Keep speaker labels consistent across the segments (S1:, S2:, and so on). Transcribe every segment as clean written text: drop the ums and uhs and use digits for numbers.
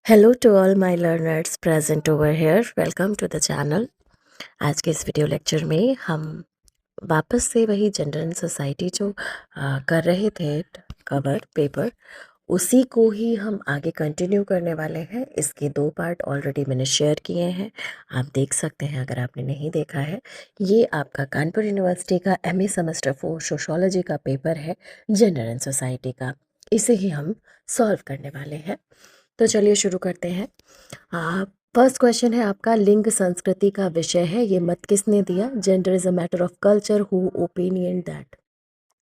S1: Hello to all my learners present over here, welcome to the channel. आज के इस video lecture में हम वापस से वही जेंडर एंड सोसाइटी जो कर रहे थे कवर पेपर, उसी को ही हम आगे कंटिन्यू करने वाले हैं। इसके 2 पार्ट ऑलरेडी मैंने शेयर किए हैं, आप देख सकते हैं अगर आपने नहीं देखा है। ये आपका कानपुर यूनिवर्सिटी का MA सेमेस्टर 4 सोशोलॉजी का पेपर है, जेंडर एंड सोसाइटी का। इसे ही हम सॉल्व करने वाले हैं, तो चलिए शुरू करते हैं। फर्स्ट क्वेश्चन है आपका, लिंग संस्कृति का विषय है, ये मत किसने दिया? Gender is a matter of culture, who opinion that?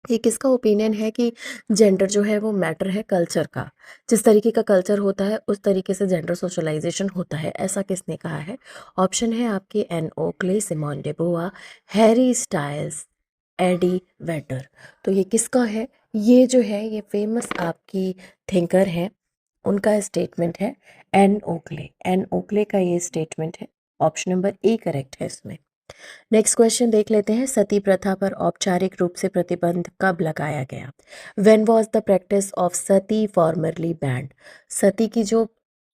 S1: ये किसका ओपिनियन है कि जेंडर जो है वो मैटर है कल्चर का? जिस तरीके का कल्चर होता है उस तरीके से जेंडर सोशलाइजेशन होता है, ऐसा किसने कहा है? ऑप्शन है आपके एन ओकले, सिमोन डे बोआ, हैरी स्टाइल्स, एडी वेडर। तो ये किसका है? ये जो है ये फेमस आपकी थिंकर है, उनका स्टेटमेंट है। एन ओकले का ये स्टेटमेंट है। ऑप्शन नंबर ए करेक्ट है इसमें। नेक्स्ट क्वेश्चन देख लेते हैं, सती प्रथा पर औपचारिक रूप से प्रतिबंध कब लगाया गया? When was the practice of sati formerly banned? Sati की जो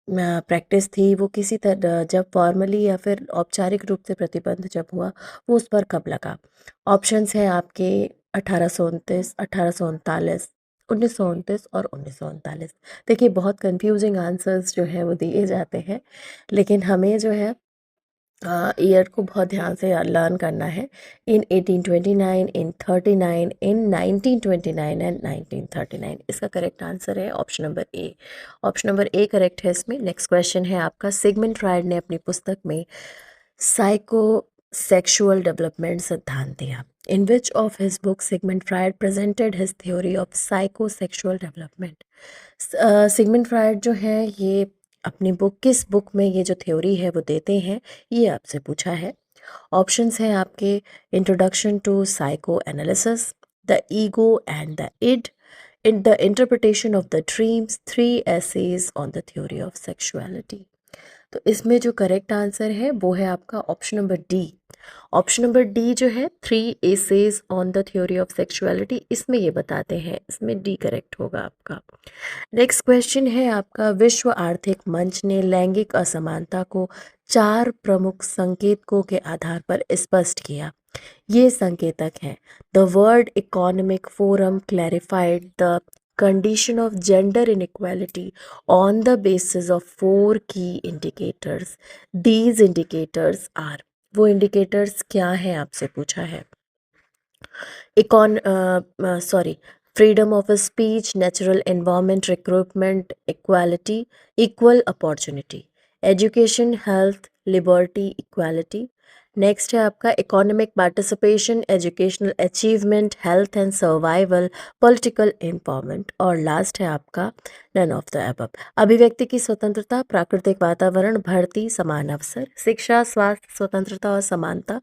S1: प्रैक्टिस थी वो किसी तरह जब फॉर्मली या फिर औपचारिक रूप से प्रतिबंध जब हुआ, वो उस पर कब लगा? ऑप्शंस हैं आपके 1829, 1839, 1929 और 1939। देखिए बहुत कंफ्यूजिंग आंसर्स जो है वो दिए जाते हैं, लेकिन हमें जो है ईयर को बहुत ध्यान से लर्न करना है। इन 1829, इन 39, इन 1929 एंड 1939। इसका करेक्ट आंसर है option number A. Option number A correct है इसमें। नेक्स्ट क्वेश्चन है आपका, सिगमंड फ्रायड ने अपनी पुस्तक में साइको सेक्सुअल डेवलपमेंट सिद्धांत दिया? In which of his book Sigmund Freud presented his theory of psycho sexual development? Sigmund Freud जो है ये अपनी बुक, किस बुक में ये जो थ्योरी है वो देते हैं, ये आपसे पूछा है। ऑप्शंस हैं आपके, introduction to psycho analysis, the ego and the id, in the interpretation of the dreams, 3 essays on the theory of sexuality. तो इसमें जो करेक्ट आंसर है वो है आपका option number D. Option number D जो है 3 essays on the theory of sexuality, इसमें ये बताते हैं, इसमें डी करेक्ट होगा आपका। नेक्स्ट क्वेश्चन है आपका, विश्व आर्थिक मंच ने लैंगिक असमानता को 4 प्रमुख संकेतकों के आधार पर स्पष्ट किया। ये संकेतक हैं, the world economic forum clarified the condition of gender inequality on the basis of 4 key indicators. These indicators are, वो indicators क्या हैं आपसे पूछा है। Freedom of speech, natural environment, recruitment, equality, equal opportunity, education, health, liberty, equality. Next है आपका economic participation, educational achievement, health and survival, political empowerment, और last है आपका नन ऑफ द अबव। अभिव्यक्ति की स्वतंत्रता, प्राकृतिक वातावरण, भर्ती, समान अवसर, शिक्षा, स्वास्थ्य, स्वतंत्रता और समानता।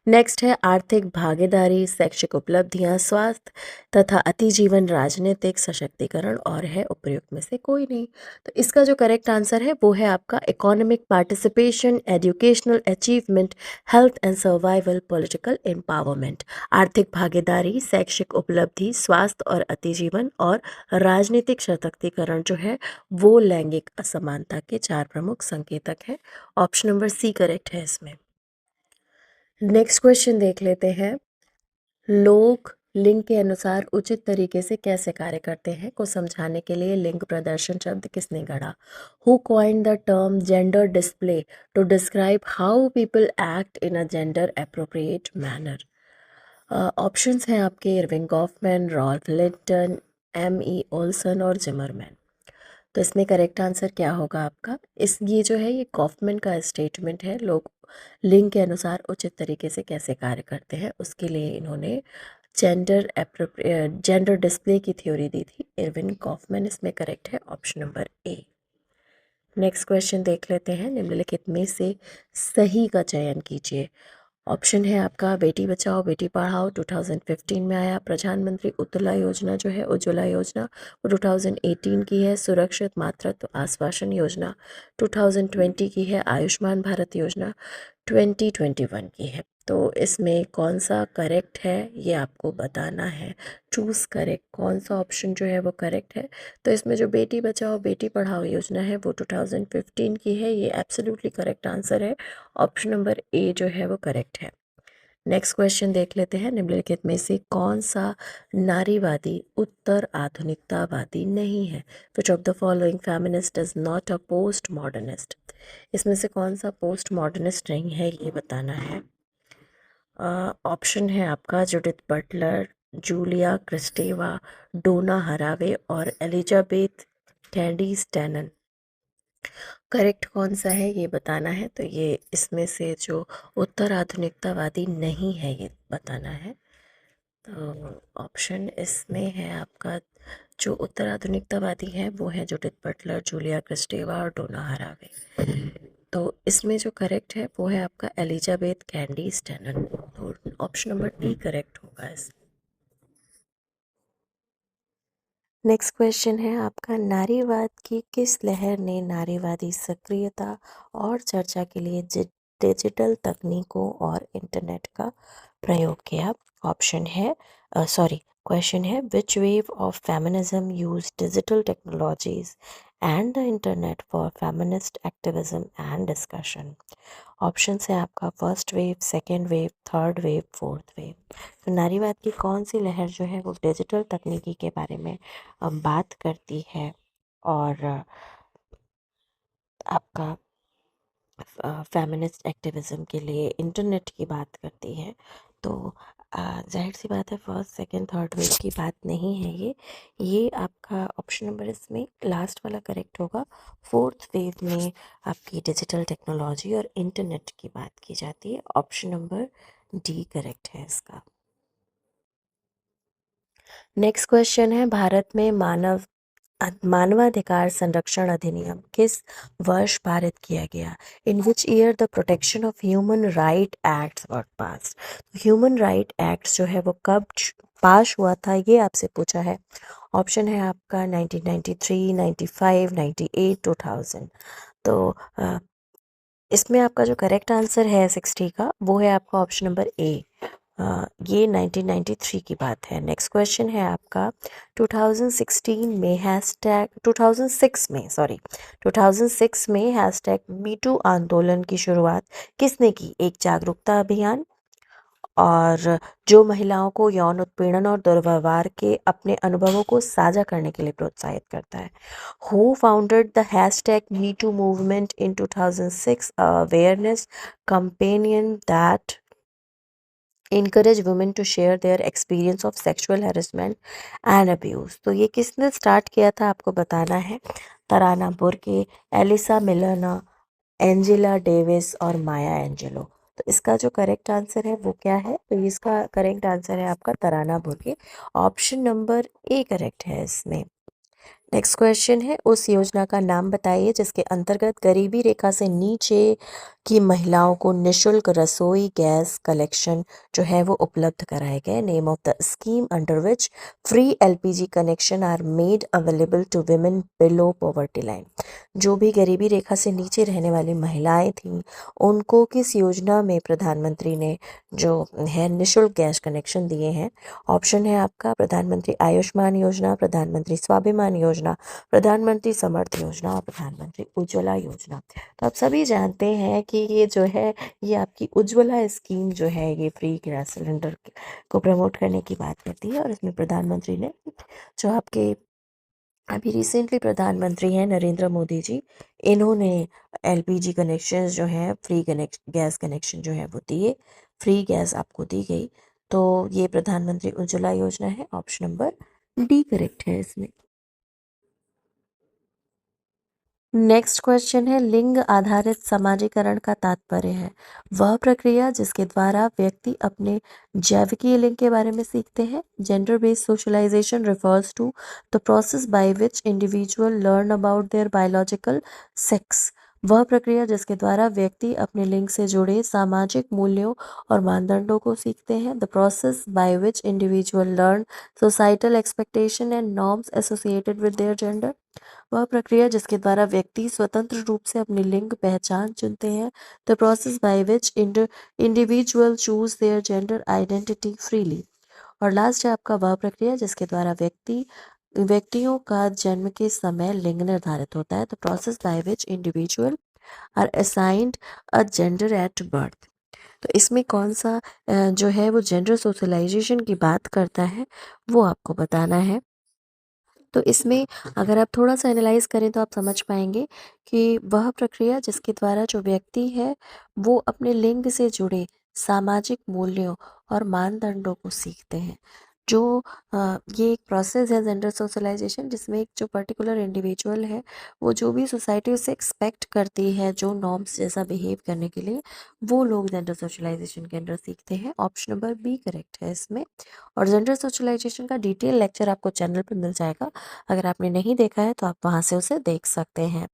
S1: नेक्स्ट है आर्थिक भागीदारी, शैक्षिक उपलब्धियां, स्वास्थ्य तथा अतिजीवन, राजनीतिक सशक्तिकरण, और है उपयुक्त में से कोई नहीं। तो इसका जो करेक्ट आंसर है वो है आपका economic participation, educational achievement, health and survival, political empowerment. आर्थिक भागीदारी, शैक्षिक उपलब्धि, स्वास्थ्य और अतिजीवन, और राजनीतिक सशक्तिकरण जो है वो लैंगिक असमानता के 4 प्रमुख संकेतक हैं। ऑप्शन नंबर सी करेक्ट है इसमें। नेक्स्ट क्वेश्चन देख लेते हैं, लोग लिंग के अनुसार उचित तरीके से कैसे कार्य करते हैं को समझाने के लिए लिंग प्रदर्शन शब्द किसने गढ़ा? Who coined the term gender display to describe how people act in a gender appropriate manner? Options हैं आपके, Erving Goffman, Ralph Linton, M.E. Olson और जिमरमैन। तो इसमें करेक्ट आंसर क्या होगा आपका? ये जो है ये गॉफमैन का स्टेटमेंट है, लोग लिंग के अनुसार उचित तरीके से कैसे कार्य करते हैं उसके लिए इन्होंने जेंडर डिस्प्ले की थ्योरी दी थी, इरविन गॉफमैन। इसमें करेक्ट है option number A. Next question देख लेते हैं, निम्नलिखित में से सही का चयन कीजिए। ऑप्शन है आपका, बेटी बचाओ बेटी पढ़ाओ 2015 में आया, प्रधानमंत्री उज्ज्वला योजना जो है उज्ज्वला योजना वो 2018 की है, सुरक्षित मातृत्व आश्वासन योजना 2020 की है, आयुष्मान भारत योजना 2021 की है। तो इसमें कौन सा करेक्ट है ये आपको बताना है। चूज़ करेक्ट, कौन सा ऑप्शन जो है वो करेक्ट है। तो इसमें जो बेटी बचाओ बेटी पढ़ाओ योजना है वो 2015 की है, ये एब्सोल्युटली करेक्ट आंसर है। ऑप्शन नंबर ए जो है वो करेक्ट है। नेक्स्ट क्वेश्चन देख लेते हैं, निम्नलिखित में से कौन सा नारीवादी उत्तर आधुनिकतावादी नहीं है। Which of the following feminist is not a post modernist. इसमें से कौन सा पोस्ट मॉडर्निस्ट नहीं है ये बताना है। ऑप्शन है आपका जुडिथ बटलर, जूलिया क्रिस्टेवा, डोना हरावे और एलिजाबेथ कैंडी स्टैनन। करेक्ट कौन सा है ये बताना है। तो ये इसमें से जो उत्तर आधुनिकतावादी नहीं है ये बताना है। तो ऑप्शन इसमें है आपका जो उत्तर आधुनिकतावादी है वो है जुडिथ बटलर, जूलिया क्रिस्टेवा और डोना हरावे। तो इसमें जो करेक्ट है वो है आपका एलिजाबेथ कैंडी स्टैनन। तो ऑप्शन नंबर डी करेक्ट होगा इस। नेक्स्ट क्वेश्चन है आपका, नारीवाद की किस लहर ने नारीवादी सक्रियता और चर्चा के लिए डिजिटल तकनीकों और इंटरनेट का प्रयोग किया। ऑप्शन है क्वेश्चन है which wave of feminism use digital technologies and the internet for feminist activism and discussion. Option है आपका first wave, second wave, third wave, fourth wave. तो नारीवाद की कौन सी लहर जो है वो डिजिटल तकनीकी के बारे में बात करती है और आपका फेमिनिस्ट एक्टिविज्म के लिए इंटरनेट की बात करती है। तो जाहिर सी बात है फर्स्ट सेकंड थर्ड वेव की बात नहीं है ये आपका ऑप्शन नंबर इसमें लास्ट वाला करेक्ट होगा। फोर्थ वेव में आपकी डिजिटल टेक्नोलॉजी और इंटरनेट की बात की जाती है। ऑप्शन नंबर डी करेक्ट है इसका। नेक्स्ट क्वेश्चन है, भारत में मानवाधिकार संरक्षण अधिनियम किस वर्ष पारित किया गया। In which year the protection of human right acts were pass. Human right acts जो है वो कब पास हुआ था ये आपसे पूछा है। ऑप्शन है आपका 1993, 95, 98, 2000। तो इसमें आपका जो करेक्ट आंसर है 60 का वो है आपका ऑप्शन नंबर ए। ये 1993 की बात है। नेक्स्ट क्वेश्चन है आपका 2006 में हैशटैग मीटू आंदोलन की शुरुआत किसने की। एक जागरूकता अभियान और जो महिलाओं को यौन उत्पीड़न और दुर्व्यवहार के अपने अनुभवों को साझा करने के लिए प्रोत्साहित करता है। Who founded the hashtag me too movement in 2006 awareness companion that encourage women to share their experience of sexual harassment and abuse। तो ये किसने स्टार्ट किया था आपको बताना है। तराना बुर्के, एलिसा मिलना, एंजेला डेविस और माया एंजेलो। तो इसका जो करेक्ट आंसर है वो क्या है। तो इसका करेक्ट आंसर है आपका तराना Burke. Option number A correct है इसमें। नेक्स्ट क्वेश्चन है, उस योजना का नाम बताइए जिसके अंतर्गत गरीबी रेखा से नीचे की महिलाओं को निशुल्क रसोई गैस कलेक्शन जो है वो उपलब्ध कराए गए। Name of the scheme under which free LPG connection are made available to women below poverty line. जो भी गरीबी रेखा से नीचे रहने वाली महिलाएं थीं उनको किस योजना में प्रधानमंत्री ने जो है निशुल्क गैस कनेक्शन दिए हैं। ऑप्शन है आपका प्रधानमंत्री आयुष्मान योजना, प्रधानमंत्री स्वाभिमान योजना, प्रधानमंत्री समर्थ योजना और प्रधानमंत्री उज्ज्वला योजना। तो आप सभी जानते हैं कि ये जो है ये आपकी उज्ज्वला स्कीम जो है ये फ्री गैस सिलेंडर को प्रमोट करने की बात करती है। और इसमें प्रधानमंत्री ने जो आपके अभी रिसेंटली प्रधानमंत्री हैं नरेंद्र मोदी जी, इन्होंने एलपीजी कनेक्शन जो हैं फ्री गैस कनेक्शन जो है वो दिए, फ्री गैस आपको दी गई। तो ये प्रधानमंत्री उज्ज्वला योजना है। ऑप्शन नंबर डी करेक्ट है इसमें। नेक्स्ट क्वेश्चन है, लिंग आधारित समाजीकरण का तात्पर्य है वह प्रक्रिया जिसके द्वारा व्यक्ति अपने जैविकीय लिंग के बारे में सीखते हैं। Gender based socialisation refers to the process by which individual learn about their biological sex वह प्रक्रिया जिसके द्वारा व्यक्ति अपने लिंग से जुड़े सामाजिक मूल्यों और मानदंडों को सीखते हैं। The process by which individual learn societal expectation and norms associated with their gender. वह प्रक्रिया जिसके द्वारा व्यक्ति स्वतंत्र रूप से अपनी लिंग पहचान चुनते हैं। The process by which individual choose their gender identity freely. और लास्ट है आपका वह प्रक्रिया जिसके द्वारा व्यक्तियों का जन्म के समय लिंग निर्धारित होता है। The process by which individual are assigned a gender at birth. तो इसमें कौन सा जो है वो जेंडर सोशलाइजेशन की बात करता है वो आपको बताना है। तो इसमें अगर आप थोड़ा सा एनालाइज करें तो आप समझ पाएंगे कि वह प्रक्रिया जिसके द्वारा जो व्यक्ति है वो अपने लिंग से जुड़े सामाजिक मूल्यों और मानदंडों को सीखते हैं। जो ये एक प्रोसेस है जेंडर सोशलाइजेशन, जिसमें एक जो पर्टिकुलर इंडिविजुअल है वो जो भी सोसाइटी उससे एक्सपेक्ट करती है जो नॉर्म्स जैसा बिहेव करने के लिए, वो लोग जेंडर सोशलाइजेशन के अंदर सीखते हैं। ऑप्शन नंबर बी करेक्ट है इसमें। और जेंडर सोशलाइजेशन का डिटेल लेक्चर आपको चैनल पर मिल जाएगा, अगर आपने नहीं देखा है तो आप वहां से उसे देख सकते हैं।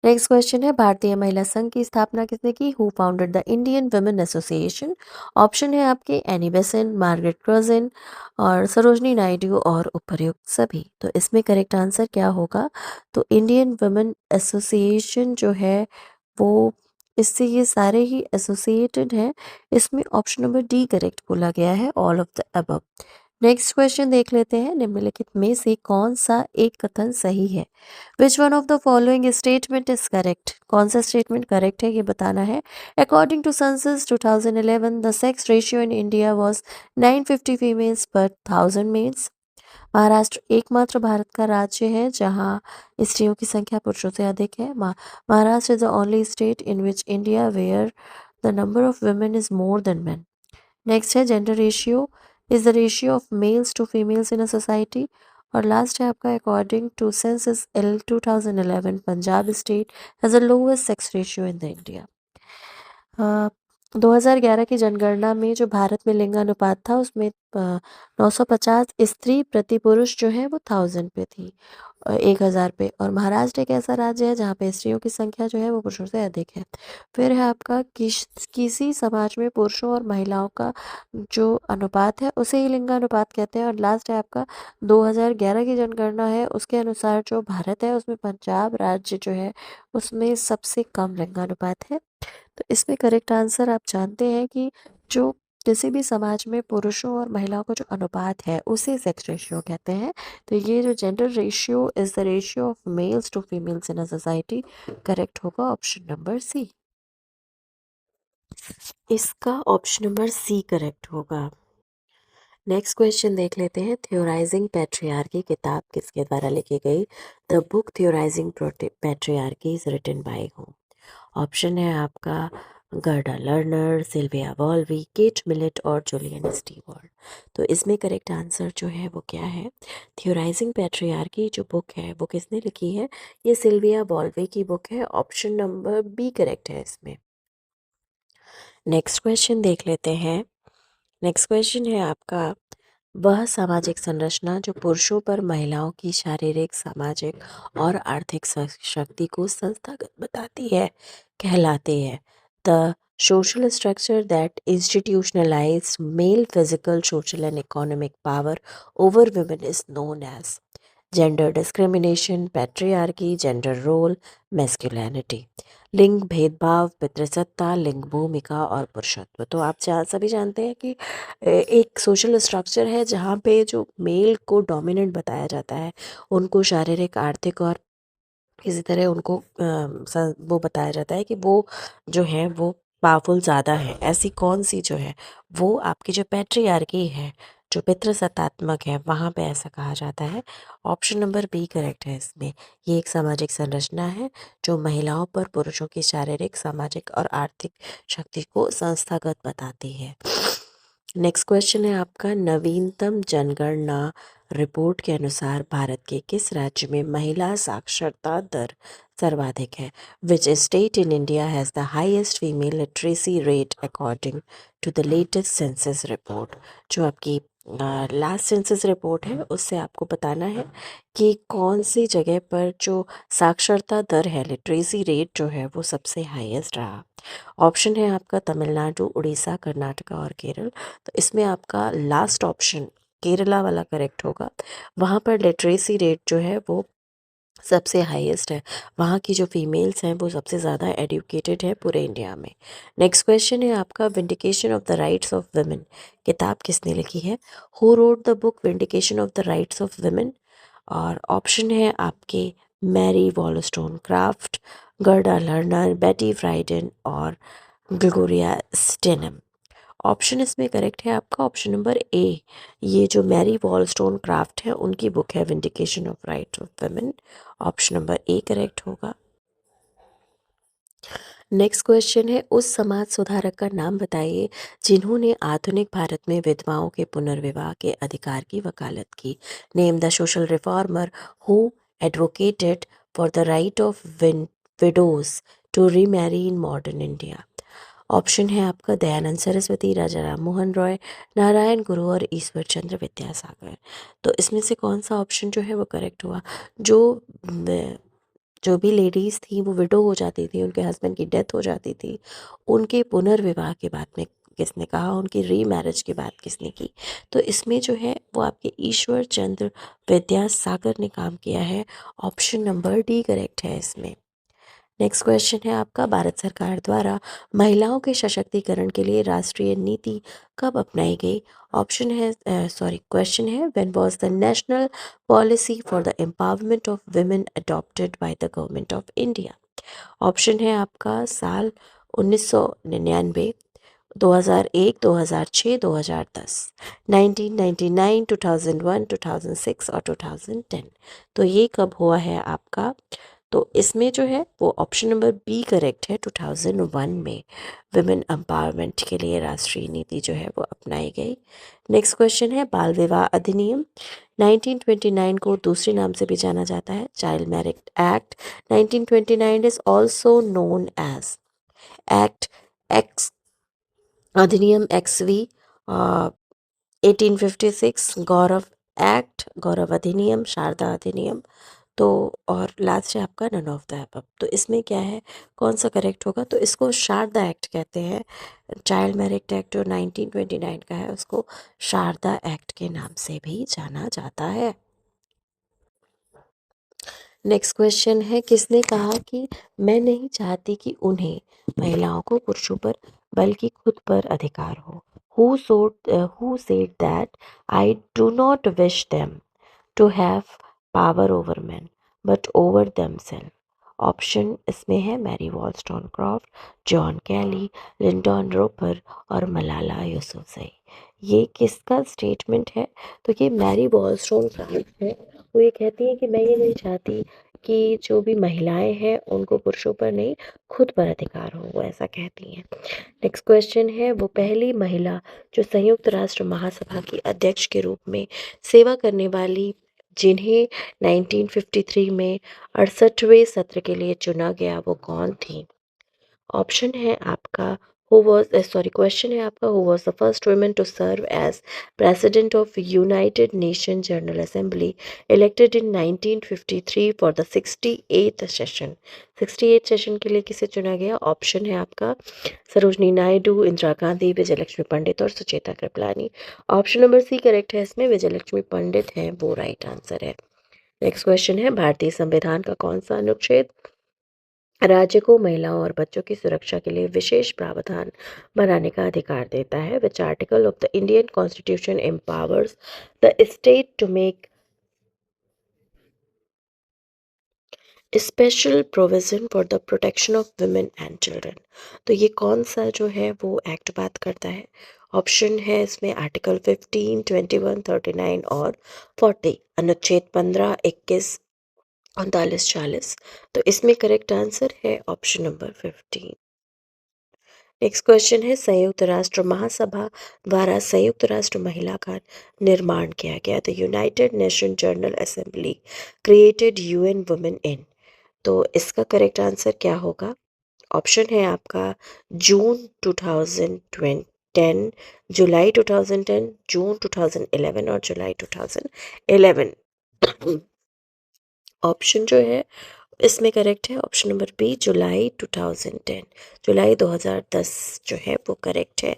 S1: नेक्स्ट क्वेश्चन है, भारतीय महिला संघ की स्थापना किसने की? Who founded the Indian women association? Option है आपके एनी बेसेंट, मार्गरेट क्रॉसन और सरोजनी नायडू और उपर्युक्त सभी। तो इसमें करेक्ट आंसर क्या होगा? तो इंडियन वुमेन एसोसिएशन जो है वो, इससे ये सारे ही एसोसिएटेड हैं। इसमें ऑप्शन नंबर डी करेक्ट बोला गया है, all of the above. Next question देख लेते हैं, निम्नलिखित में से कौन सा एक कथन सही है? Which one of the following statement is correct? कौन सा स्टेटमेंट करेक्ट है ये बताना है। According to census 2011 the sex ratio in India was 950 females पर 1000 मेल्स। महाराष्ट्र एकमात्र भारत का राज्य है जहां स्त्रियों की संख्या पुरुषों से अधिक है। Maharashtra is the only state in which India where the number of women is more than man. Next है, gender ratio is the ratio of males to females in a society. और लास्ट है आपका, according to census L 2011 Punjab state has the lowest sex ratio in the India. 2011 की जनगणना में जो भारत में लिंगानुपात था उसमें 950 स्त्री प्रति पुरुष जो है वो 1000 पे थी, 1000 पे। और महाराष्ट्र एक ऐसा राज्य है जहाँ पे स्त्रियों की संख्या जो है वो पुरुषों से अधिक है। फिर है आपका किसी समाज में पुरुषों और महिलाओं का जो अनुपात है उसे ही लिंगानुपात कहते हैं। और लास्ट है आपका, 2011 की जनगणना है उसके अनुसार जो भारत है उसमें पंजाब राज्य जो है उसमें सबसे कम लिंगानुपात है। तो इसमें करेक्ट आंसर आप जानते हैं कि जो किसी भी समाज में पुरुषों और महिलाओं का जो अनुपात है उसे सेक्स रेशियो कहते हैं। तो ये जो gender ratio is the ratio of males to females in a society, correct होगा ऑप्शन नंबर सी। इसका ऑप्शन नंबर सी करेक्ट होगा। नेक्स्ट क्वेश्चन देख लेते हैं, थ्योराइजिंग पैट्रियार्की किताब किसके द्वारा लिखी गई? The book theorizing patriarchy is written by whom? Option है आपका Gerda Lerner, Sylvia Walby, Kate Millett और जूलियन स्टीवर्ट। तो इसमें करेक्ट आंसर जो है वो क्या है? थ्योराइजिंग पैट्रियार्की जो बुक है वो किसने लिखी है? ये सिल्विया वॉल्वी की बुक है। ऑप्शन नंबर बी करेक्ट है इसमें। नेक्स्ट क्वेश्चन देख लेते हैं। नेक्स्ट क्वेश्चन है आपका, वह सामाजिक संरचना जो पुरुषों पर महिलाओं की शारीरिक, सामाजिक और आर्थिक शक्ति को संस्थागत बताती है कहलाती है? The social structure that institutionalise male physical, social and economic power over women is known as gender discrimination, patriarchy, gender role, masculinity. लिंग भेदभाव, पितृसत्ता, लिंग भूमिका और पुरुषत्व। तो आप सभी जानते हैं कि एक सोशल स्ट्रक्चर है जहाँ पे जो मेल को डोमिनेंट बताया जाता है, उनको शारीरिक, आर्थिक और इसी तरह उनको वो बताया जाता है कि वो जो है वो पावरफुल ज़्यादा है। ऐसी कौन सी जो है वो आपकी जो पैट्रियार्की है, जो पितृसत्तात्मक है, वहाँ पे ऐसा कहा जाता है। ऑप्शन नंबर बी करेक्ट है इसमें। ये एक सामाजिक संरचना है जो महिलाओं पर पुरुषों की शारीरिक, सामाजिक और आर्थिक शक्ति को संस्थागत बताती है। नेक्स्ट क्वेश्चन है आपका, नवीनतम जनगणना रिपोर्ट के अनुसार भारत के किस राज्य में महिला साक्षरता दर सर्वाधिक है? Which state in India has the highest female literacy rate according to the latest census report? जो आपकी लास्ट सेंसस रिपोर्ट है उससे आपको बताना है कि कौन सी जगह पर जो साक्षरता दर है, लिटरेसी रेट जो है वो सबसे हाईएस्ट रहा। ऑप्शन है आपका तमिलनाडु, उड़ीसा, कर्नाटका और केरल। तो इसमें आपका लास्ट ऑप्शन केरला वाला करेक्ट होगा। वहाँ पर लिटरेसी रेट जो है वो सबसे हाईएस्ट है। वहाँ की जो फीमेल्स हैं वो सबसे ज़्यादा एडुकेटेड है पूरे इंडिया में। नेक्स्ट क्वेश्चन है आपका vindication of the rights of women किताब किसने लिखी है? Who wrote the book vindication of the rights of women? और ऑप्शन है आपके मैरी वॉलस्टोन क्राफ्ट, गर्डा लर्नर, बेटी फ्राइडन और ग्लोरिया स्टेनम। ऑप्शन इसमें करेक्ट है आपका ऑप्शन नंबर ए। ये जो मैरी वॉलस्टोन क्राफ्ट है उनकी बुक है vindication of right of women. Option number A correct होगा। नेक्स्ट क्वेश्चन है उस समाज सुधारक का नाम बताइए जिन्होंने आधुनिक भारत में विधवाओं के पुनर्विवाह के अधिकार की वकालत की। Name the social reformer who advocated for the right of widows to remarry in modern India. Option है आपका दयानंद सरस्वती, राजा राम मोहन रॉय, नारायण गुरु और ईश्वर चंद्र विद्यासागर। तो इसमें से कौन सा ऑप्शन जो है वो करेक्ट हुआ? जो जो भी लेडीज़ थी वो विडो हो जाती थी, उनके हस्बैंड की डेथ हो जाती थी, उनके पुनर्विवाह के बाद में किसने कहा, उनकी रीमैरिज की बात किसने की? तो इसमें जो है वो आपके ईश्वर चंद्र विद्यासागर ने काम किया है। ऑप्शन नंबर डी करेक्ट है इसमें। नेक्स्ट क्वेश्चन है आपका भारत सरकार द्वारा महिलाओं के सशक्तिकरण के लिए राष्ट्रीय नीति कब अपनाई गई? ऑप्शन है क्वेश्चन है when was the national policy for the empowerment of women adopted by the government of India. Option है आपका साल 1999, 2001, 2006, 2010, 1999, 2001, 2006 और 2010। तो ये कब हुआ है आपका? तो इसमें जो है वो ऑप्शन नंबर बी करेक्ट है। 2001 में विमेन एम्पावरमेंट के लिए राष्ट्रीय नीति जो है वो अपनाई गई। नेक्स्ट क्वेश्चन है बाल विवाह अधिनियम 1929 को दूसरे नाम से भी जाना जाता है child marriage act. 1929 is also known as act X अधिनियम एक्सवी 1856, गौरव एक्ट, गौरव अधिनियम, शारदा अधिनियम। तो और लास्ट है आपका नन ऑफ द अबव। तो इसमें क्या है, कौन सा करेक्ट होगा? तो इसको शारदा एक्ट कहते हैं। चाइल्ड मैरिज एक्ट जो 1929 का है उसको शारदा एक्ट के नाम से भी जाना जाता है। नेक्स्ट क्वेश्चन है किसने कहा कि मैं नहीं चाहती कि उन्हें महिलाओं को पुरुषों पर बल्कि खुद पर अधिकार हो? Who said that I do not wish them to have power over man but over themself. Option इसमें है Mary Wollstonecraft, John Kelly, Lyndal Roper और मलाला यूसुफजई। ये किसका स्टेटमेंट है? तो ये मैरी वॉलस्टोनक्रॉफ्ट है। वो ये कहती है कि मैं ये नहीं चाहती कि जो भी महिलाएं हैं उनको पुरुषों पर नहीं खुद पर अधिकार हो, वो ऐसा कहती हैं। नेक्स्ट क्वेश्चन है वो पहली महिला जो संयुक्त राष्ट्र महासभा की अध्यक्ष के रूप में सेवा करने वाली जिन्हें 1953 में 68वें सत्र के लिए चुना गया वो कौन थी? ऑप्शन है आपका क्वेश्चन है आपका who was the first woman to serve as president of United Nation General Assembly elected in 1953 for the 68th session. 68 session के लिए किसे चुना गया? ऑप्शन है आपका सरोजनी नायडू, इंदिरा गांधी, विजयलक्ष्मी पंडित और Sucheta Kripalani. Option number C correct है इसमें, विजयलक्ष्मी पंडित हैं वो राइट आंसर है। नेक्स्ट क्वेश्चन है भारतीय संविधान का कौन सा अनुच्छेद राज्य को महिलाओं और बच्चों की सुरक्षा के लिए विशेष प्रावधान बनाने का अधिकार देता है? Which article of the Indian constitution empowers the state to make special provision for the protection of women and children? तो ये कौन सा जो है वो एक्ट बात करता है? ऑप्शन है इसमें आर्टिकल 15, 21, 39 और 40, अनुच्छेद 15, 21, 39, 40। तो इसमें करेक्ट आंसर है ऑप्शन नंबर 15। नेक्स्ट क्वेश्चन है संयुक्त राष्ट्र महासभा द्वारा संयुक्त राष्ट्र महिला का निर्माण किया गया। The United Nation General assembly created UN women in. तो इसका करेक्ट आंसर क्या होगा? ऑप्शन है आपका जून 2020, 2010, जुलाई 2010, जून 2011 और जुलाई 2011। ऑप्शन जो है इसमें करेक्ट है ऑप्शन नंबर बी, जुलाई 2010, जुलाई 2010 जो है वो करेक्ट है।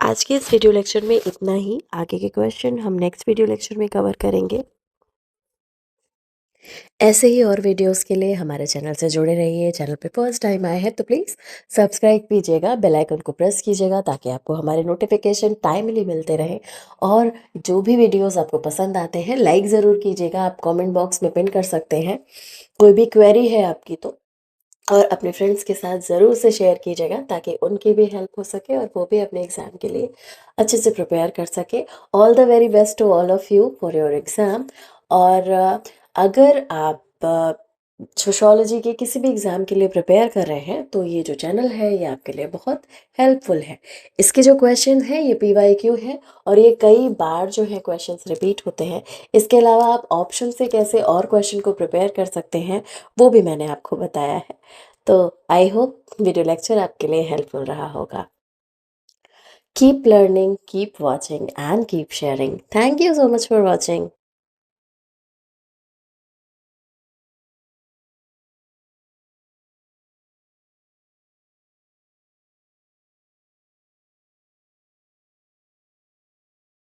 S1: आज के इस वीडियो लेक्चर में इतना ही। आगे के क्वेश्चन हम नेक्स्ट वीडियो लेक्चर में कवर करेंगे। ऐसे ही और वीडियोस के लिए हमारे चैनल से जुड़े रहिए। चैनल पे फर्स्ट टाइम आए हैं तो प्लीज़ सब्सक्राइब कीजिएगा, बेल आइकन को प्रेस कीजिएगा ताकि आपको हमारे नोटिफिकेशन टाइमली मिलते रहें। और जो भी वीडियोस आपको पसंद आते हैं लाइक ज़रूर कीजिएगा। आप कमेंट बॉक्स में पिन कर सकते हैं। कोई भी क्वेरी है आपकी तो, और अपने फ्रेंड्स के साथ ज़रूर से शेयर कीजिएगा ताकि उनकी भी हेल्प हो सके और वो भी अपने एग्ज़ाम के लिए अच्छे से प्रिपेयर कर सके। All the very best to all of you for your exam. और अगर आप सोशियोलॉजी के किसी भी एग्ज़ाम के लिए प्रिपेयर कर रहे हैं तो ये जो चैनल है ये आपके लिए बहुत हेल्पफुल है। इसके जो क्वेश्चन हैं ये PYQ है और ये कई बार जो है क्वेश्चंस रिपीट होते हैं। इसके अलावा आप ऑप्शन से कैसे और क्वेश्चन को प्रिपेयर कर सकते हैं वो भी मैंने आपको बताया है। तो आई होप वीडियो लेक्चर आपके लिए हेल्पफुल रहा होगा। Keep learning, keep watching and keep sharing. Thank you so much for watching.